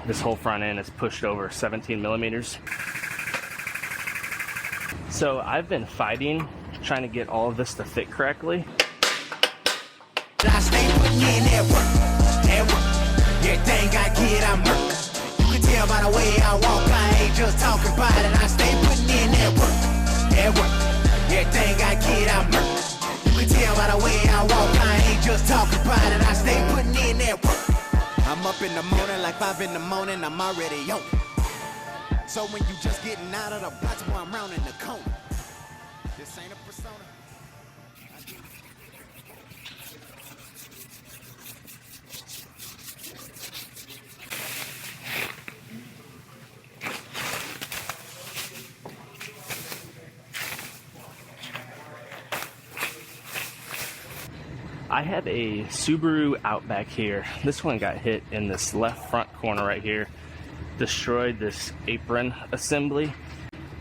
This whole front end is pushed over 17 millimeters. So I've been fighting, trying to get all of this to fit correctly. I stay putting in that work. Everything I get, I'm work. You can tell by the way I walk, I ain't just talking about it. I stay putting in that work. Everything I get, I'm work. You can tell by the way I walk, I ain't just talking about it. I stay putting in that work. I'm up in the morning, like 5 in the morning, I'm already on it. So when you just getting out of the box, boy, I'm rounding the corner. This ain't a persona. I have a Subaru Outback here. This one got hit in this left front corner right here, destroyed this apron assembly,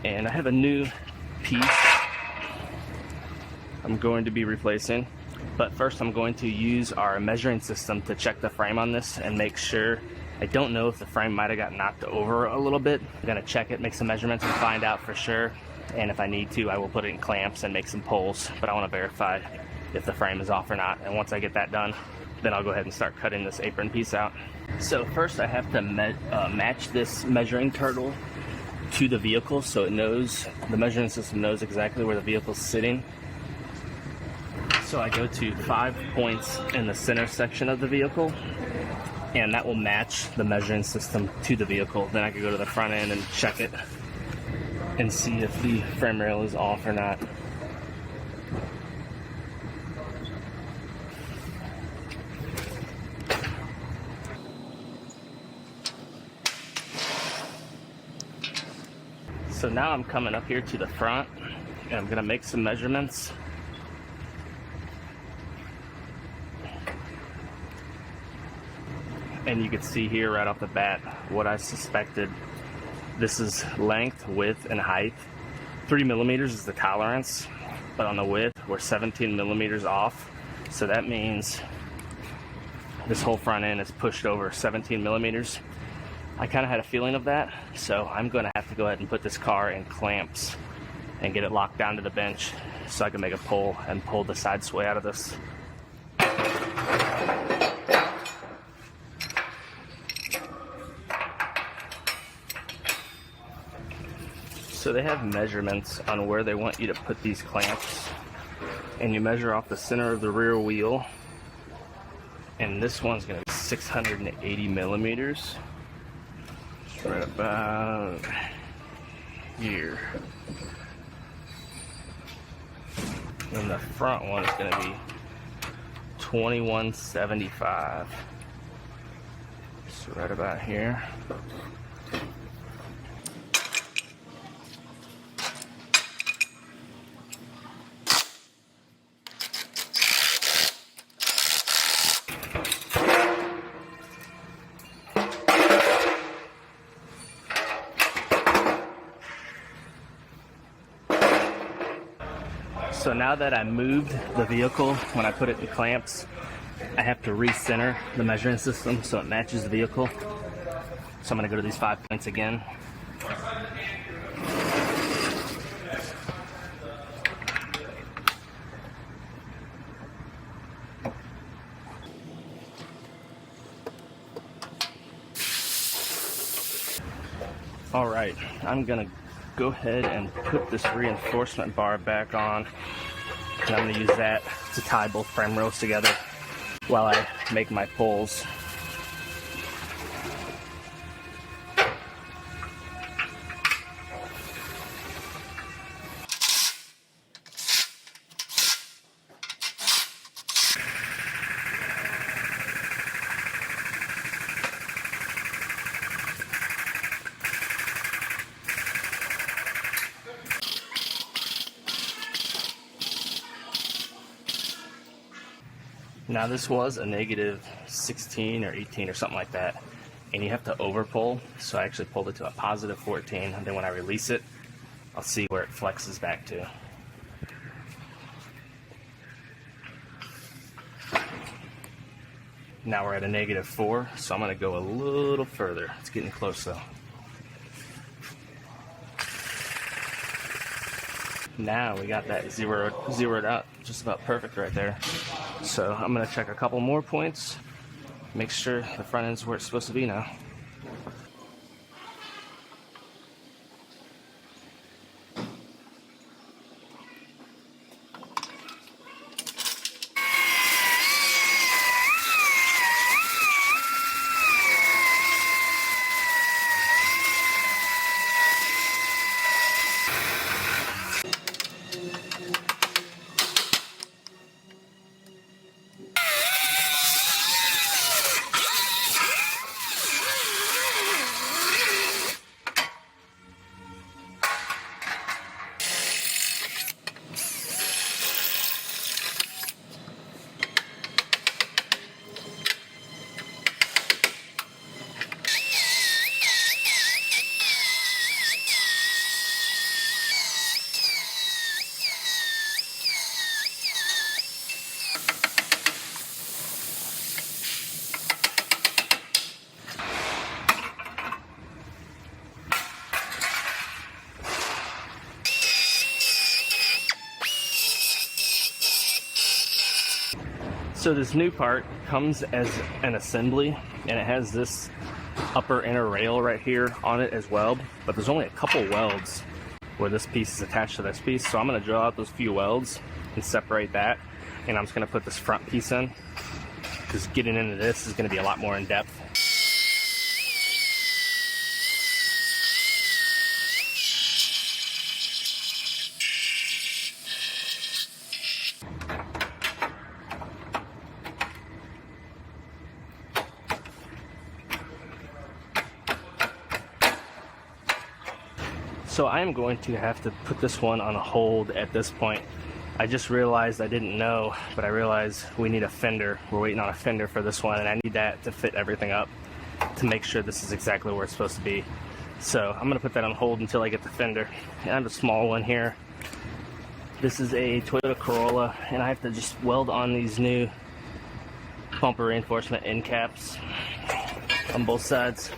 and I have a new piece I'm going to be replacing. But first I'm going to use our measuring system to check the frame on this and make sure. I don't know if the frame might have got knocked over a little bit. I'm gonna check it, make some measurements, and find out for sure. And if I need to, I will put it in clamps and make some pulls, but I want to verify if the frame is off or not. And once I get that done, then I'll go ahead and start cutting this apron piece out. So first I have to match this measuring turtle to the vehicle so it knows, the measuring system knows exactly where the vehicle's sitting. So I go to 5 points in the center section of the vehicle, and that will match the measuring system to the vehicle. Then I can go to the front end and check it and see if the frame rail is off or not. So now I'm coming up here to the front and I'm gonna make some measurements. And you can see here right off the bat what I suspected. This is length, width, and height. 3 millimeters is the tolerance, but on the width we're 17 millimeters off. So that means this whole front end is pushed over 17 millimeters. I kind of had a feeling of that, so I'm going to have to go ahead and put this car in clamps and get it locked down to the bench so I can make a pull and pull the side sway out of this. So they have measurements on where they want you to put these clamps, and you measure off the center of the rear wheel, and this one's going to be 680 millimeters. Right about here. And the front one is going to be 2175. So right about here. So now that I moved the vehicle, when I put it in clamps, I have to recenter the measuring system so it matches the vehicle. So I'm going to go to these 5 points again. All right, I'm going to go ahead and put this reinforcement bar back on, and I'm going to use that to tie both frame rails together while I make my pulls. Now this was a negative 16 or 18 or something like that, and you have to over pull, so I actually pulled it to a positive 14, and then when I release it, I'll see where it flexes back to. Now we're at a -4, so I'm going to go a little further. It's getting close though. Now we got that zeroed out, just about perfect right there. So I'm going to check a couple more points, make sure the front end's where it's supposed to be now. So this new part comes as an assembly, and it has this upper inner rail right here on it as well, but there's only a couple welds where this piece is attached to this piece, so I'm going to draw out those few welds and separate that, and I'm just going to put this front piece in, because getting into this is going to be a lot more in depth. So I am going to have to put this one on hold at this point. I just realized, I didn't know, but I realized we need a fender. We're waiting on a fender for this one, and I need that to fit everything up to make sure this is exactly where it's supposed to be. So I'm going to put that on hold until I get the fender. And I have a small one here. This is a Toyota Corolla, and I have to just weld on these new bumper reinforcement end caps on both sides.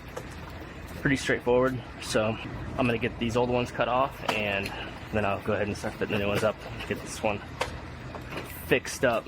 Pretty straightforward. So I'm going to get these old ones cut off, and then I'll go ahead and start putting the new ones up, get this one fixed up.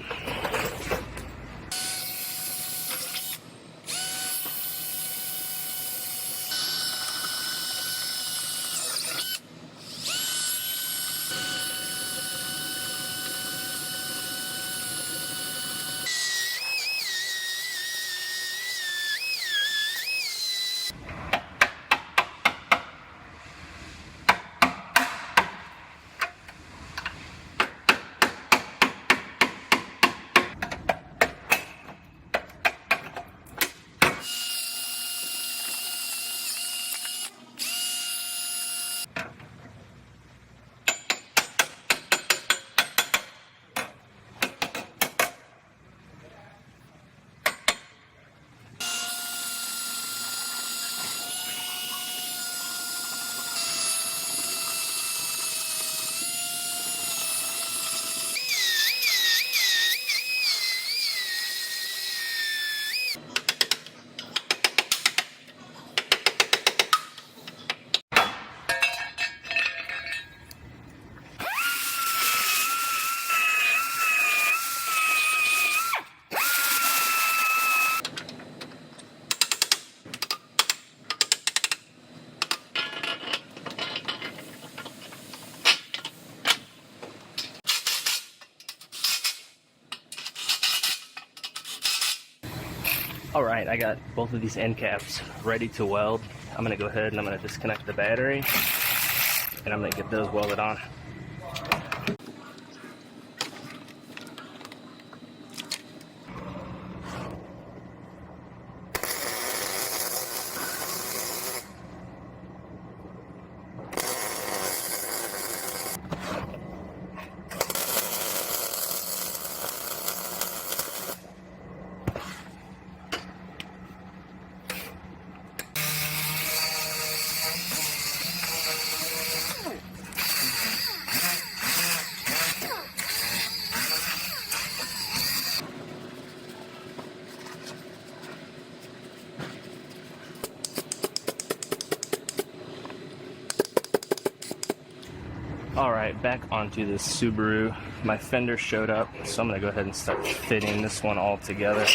Alright, I got both of these end caps ready to weld. I'm going to go ahead and I'm going to disconnect the battery, and I'm going to get those welded on. All right, back onto the Subaru. My fender showed up, so I'm gonna go ahead and start fitting this one all together.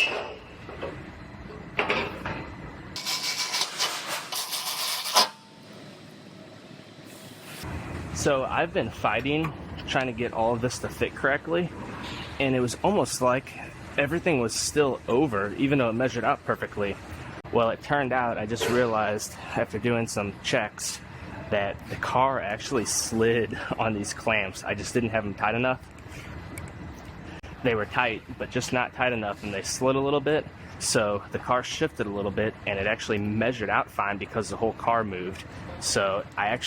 So I've been fighting, trying to get all of this to fit correctly, and it was almost like everything was still over, even though it measured out perfectly. Well, it turned out, I just realized after doing some checks that the car actually slid on these clamps. I just didn't have them tight enough. They were tight, but just not tight enough, and they slid a little bit. So the car shifted a little bit, and it actually measured out fine because the whole car moved. So I'm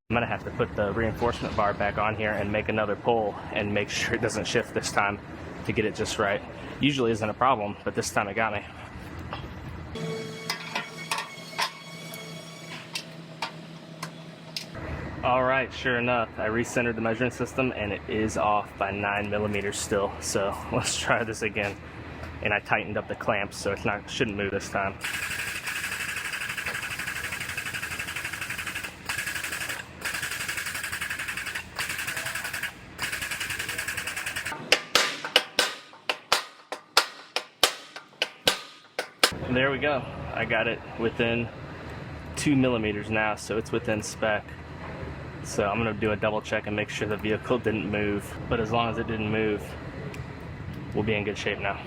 gonna have to put the reinforcement bar back on here and make another pull and make sure it doesn't shift this time to get it just right. Usually isn't a problem, but this time it got me. All right, sure enough, I recentered the measuring system and it is off by 9 millimeters still. So let's try this again. And I tightened up the clamps so shouldn't move this time. And there we go. I got it within 2 millimeters now, so it's within spec. So I'm gonna do a double check and make sure the vehicle didn't move. But as long as it didn't move, we'll be in good shape now.